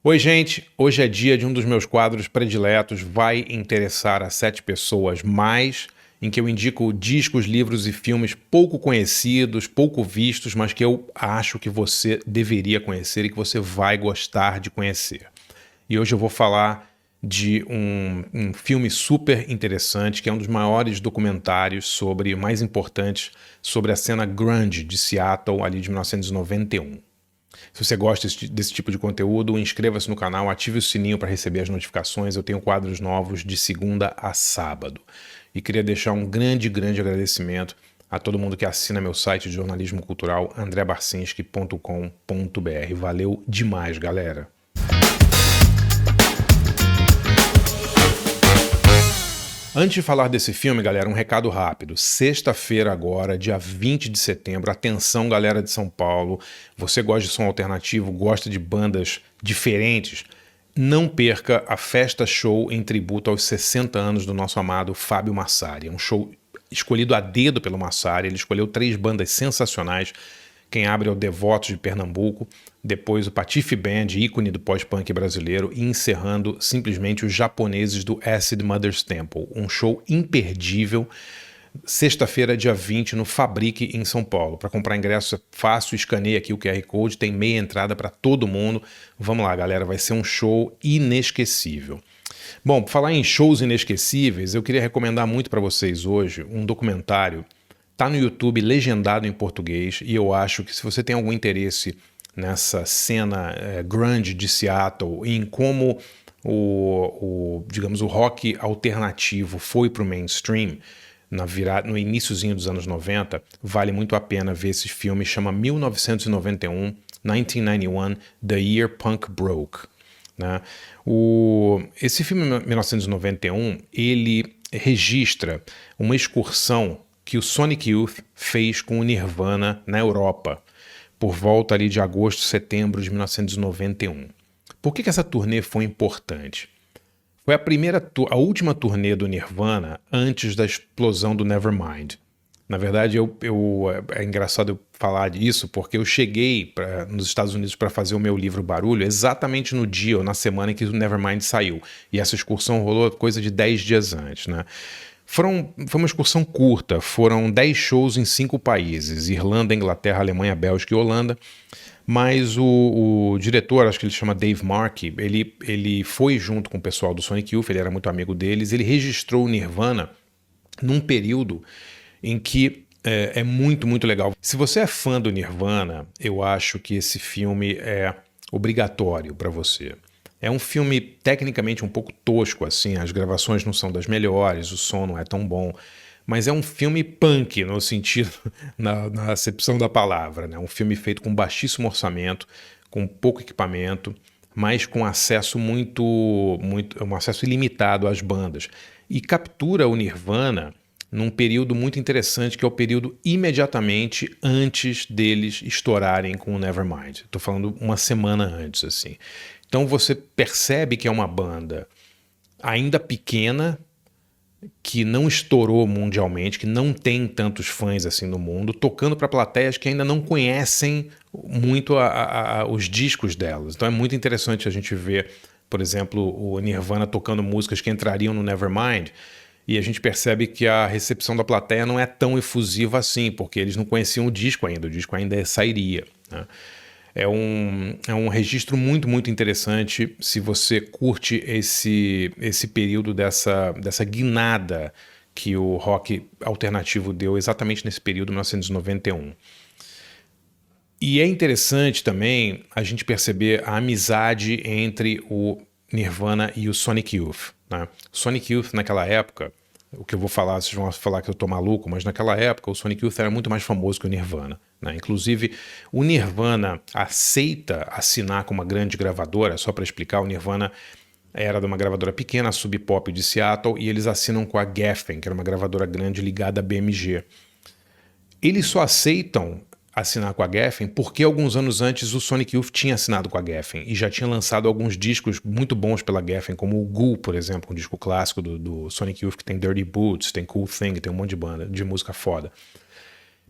Oi, gente. Hoje é dia de um dos meus quadros prediletos, vai interessar a 7 pessoas mais, em que eu indico discos, livros e filmes pouco conhecidos, pouco vistos, mas que eu acho que você deveria conhecer e que você vai gostar de conhecer. E hoje eu vou falar de um filme super interessante, que é um dos maiores documentários mais importantes sobre a cena grunge de Seattle, ali de 1991. Se você gosta desse tipo de conteúdo, inscreva-se no canal, ative o sininho para receber as notificações. Eu tenho quadros novos de segunda a sábado. E queria deixar um grande agradecimento a todo mundo que assina meu site de jornalismo cultural, andrebarcinski.com.br. Valeu demais, galera! Antes de falar desse filme, galera, um recado rápido. Sexta-feira agora, dia 20 de setembro, atenção, galera de São Paulo, você gosta de som alternativo, gosta de bandas diferentes, não perca a Festa Show em tributo aos 60 anos do nosso amado Fábio Massari. É um show escolhido a dedo pelo Massari, ele escolheu 3 bandas sensacionais. Quem abre é o Devotos de Pernambuco, depois o Patife Band, ícone do pós-punk brasileiro, e encerrando simplesmente os japoneses do Acid Mother's Temple. Um show imperdível, sexta-feira, dia 20, no Fabrique, em São Paulo. Para comprar ingresso é fácil, escaneia aqui o QR Code, tem meia entrada para todo mundo. Vamos lá, galera, vai ser um show inesquecível. Bom, por falar em shows inesquecíveis, eu queria recomendar muito para vocês hoje um documentário. Tá no YouTube, legendado em português, e eu acho que se você tem algum interesse nessa cena grunge de Seattle, em como digamos, o rock alternativo foi para o mainstream no iniciozinho dos anos 90, vale muito a pena ver esse filme. Chama 1991, 1991, The Year Punk Broke. Né? Esse filme 1991, ele registra uma excursão que o Sonic Youth fez com o Nirvana na Europa, por volta ali de agosto, setembro de 1991. Por que essa turnê foi importante? Foi a última turnê do Nirvana antes da explosão do Nevermind. Na verdade, é engraçado eu falar disso, porque eu cheguei nos Estados Unidos para fazer o meu livro Barulho exatamente no dia ou na semana em que o Nevermind saiu. E essa excursão rolou coisa de 10 dias antes, né? Foi uma excursão curta, foram 10 shows em 5 países, Irlanda, Inglaterra, Alemanha, Bélgica e Holanda, mas o diretor, acho que ele chama Dave Markey, ele foi junto com o pessoal do Sonic Youth, ele era muito amigo deles, ele registrou o Nirvana num período em que é muito legal. Se você é fã do Nirvana, eu acho que esse filme é obrigatório para você. É um filme tecnicamente um pouco tosco, assim, as gravações não são das melhores, o som não é tão bom, mas é um filme punk no sentido, na acepção da palavra, né? Um filme feito com baixíssimo orçamento, com pouco equipamento, mas com acesso um acesso ilimitado às bandas. E captura o Nirvana num período muito interessante, que é o período imediatamente antes deles estourarem com o Nevermind. Estou falando uma semana antes, assim. Então você percebe que é uma banda ainda pequena, que não estourou mundialmente, que não tem tantos fãs assim no mundo, tocando para plateias que ainda não conhecem muito os discos delas. Então é muito interessante a gente ver, por exemplo, o Nirvana tocando músicas que entrariam no Nevermind, e a gente percebe que a recepção da plateia não é tão efusiva assim, porque eles não conheciam o disco ainda sairia, né? É um registro muito interessante se você curte esse período dessa guinada que o rock alternativo deu exatamente nesse período, 1991. E é interessante também a gente perceber a amizade entre o Nirvana e o Sonic Youth, né? O Sonic Youth naquela época, o que eu vou falar, vocês vão falar que eu tô maluco, mas naquela época o Sonic Youth era muito mais famoso que o Nirvana, né? Inclusive, o Nirvana aceita assinar com uma grande gravadora, só para explicar, o Nirvana era de uma gravadora pequena, a Sub Pop de Seattle, e eles assinam com a Geffen, que era uma gravadora grande ligada à BMG. Eles só aceitam assinar com a Geffen porque alguns anos antes o Sonic Youth tinha assinado com a Geffen e já tinha lançado alguns discos muito bons pela Geffen, como o Ghoul, por exemplo, um disco clássico do Sonic Youth que tem Dirty Boots, tem Cool Thing, tem um monte de banda, de música foda.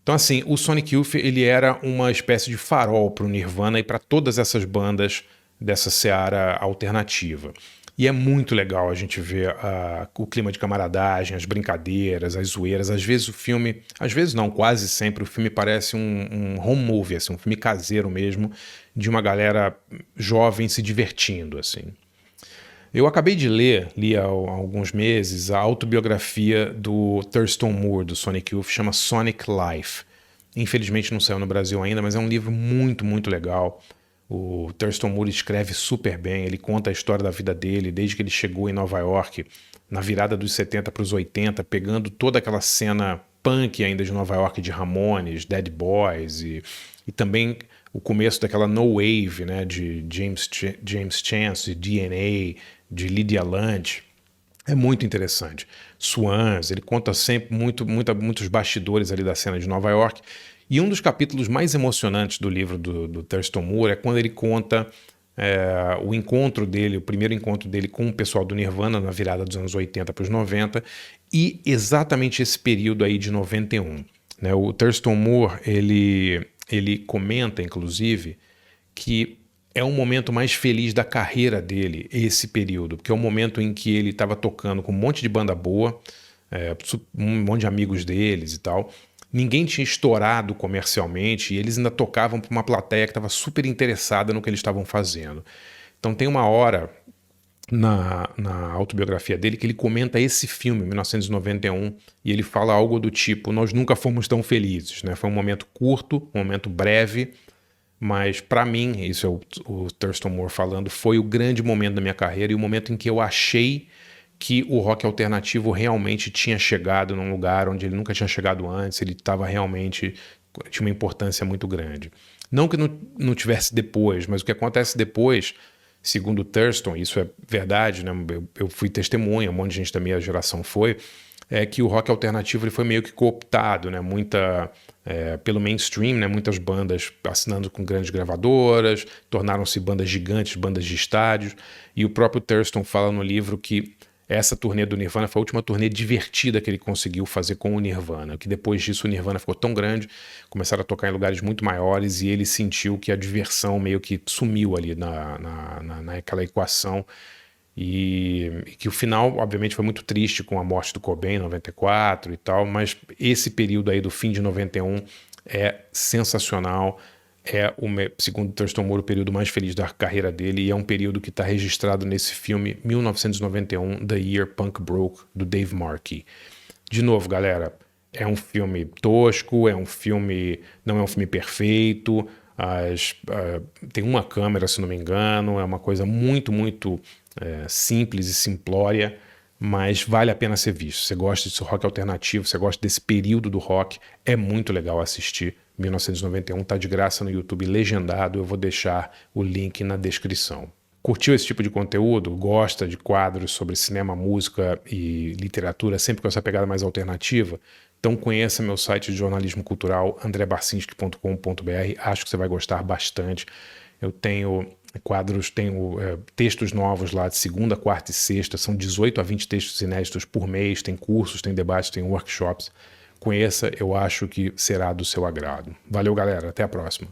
Então assim, o Sonic Youth ele era uma espécie de farol para o Nirvana e para todas essas bandas dessa seara alternativa. E é muito legal a gente ver o clima de camaradagem, as brincadeiras, as zoeiras. Às vezes o filme, às vezes não, quase sempre o filme parece um home movie, assim, um filme caseiro mesmo, de uma galera jovem se divertindo, assim. Eu acabei de li há alguns meses a autobiografia do Thurston Moore, do Sonic Youth, chama Sonic Life. Infelizmente não saiu no Brasil ainda, mas é um livro muito, muito legal. O Thurston Moore escreve super bem, ele conta a história da vida dele, desde que ele chegou em Nova York, na virada dos 70 para os 80, pegando toda aquela cena punk ainda de Nova York, de Ramones, Dead Boys, e também o começo daquela no wave, né, de James Chance, de DNA, de Lydia Lunch. É muito interessante. Swans, ele conta sempre muitos bastidores ali da cena de Nova York. E um dos capítulos mais emocionantes do livro do Thurston Moore é quando ele conta o encontro dele, o primeiro encontro dele com o pessoal do Nirvana na virada dos anos 80 para os 90 e exatamente esse período aí de 91. Né? O Thurston Moore, ele comenta, inclusive, que é um momento mais feliz da carreira dele, esse período, porque é um momento em que ele estava tocando com um monte de banda boa, um monte de amigos deles e tal. Ninguém tinha estourado comercialmente e eles ainda tocavam para uma plateia que estava super interessada no que eles estavam fazendo. Então tem uma hora na autobiografia dele que ele comenta esse filme, 1991, e ele fala algo do tipo: nós nunca fomos tão felizes, né? Foi um momento curto, um momento breve, mas para mim, isso é o Thurston Moore falando, foi o grande momento da minha carreira e o momento em que eu achei que o rock alternativo realmente tinha chegado num lugar onde ele nunca tinha chegado antes, ele estava realmente, tinha uma importância muito grande. Não que não tivesse depois, mas o que acontece depois, segundo o Thurston, isso é verdade, né? Eu fui testemunha, um monte de gente da minha geração foi, é que o rock alternativo ele foi meio que cooptado, né? Pelo mainstream, né? Muitas bandas assinando com grandes gravadoras, tornaram-se bandas gigantes, bandas de estádios, e o próprio Thurston fala no livro que essa turnê do Nirvana foi a última turnê divertida que ele conseguiu fazer com o Nirvana, que depois disso o Nirvana ficou tão grande, começaram a tocar em lugares muito maiores e ele sentiu que a diversão meio que sumiu ali naquela equação e que o final, obviamente, foi muito triste com a morte do Cobain em 94 e tal, mas esse período aí do fim de 91 é sensacional. Segundo Thurston Moore, o período mais feliz da carreira dele e é um período que está registrado nesse filme 1991, The Year Punk Broke, do Dave Markey. De novo, galera, é um filme tosco, não é um filme perfeito, tem uma câmera, se não me engano, é uma coisa muito, muito simples e simplória, mas vale a pena ser visto. Você gosta desse rock alternativo, você gosta desse período do rock, é muito legal assistir. 1991 está de graça no YouTube legendado, eu vou deixar o link na descrição. Curtiu esse tipo de conteúdo? Gosta de quadros sobre cinema, música e literatura, sempre com essa pegada mais alternativa? Então conheça meu site de jornalismo cultural, andrebarcinski.com.br, acho que você vai gostar bastante. Eu tenho textos novos lá de segunda, quarta e sexta, são 18 a 20 textos inéditos por mês, tem cursos, tem debates, tem workshops. Conheça, eu acho que será do seu agrado. Valeu, galera, até a próxima.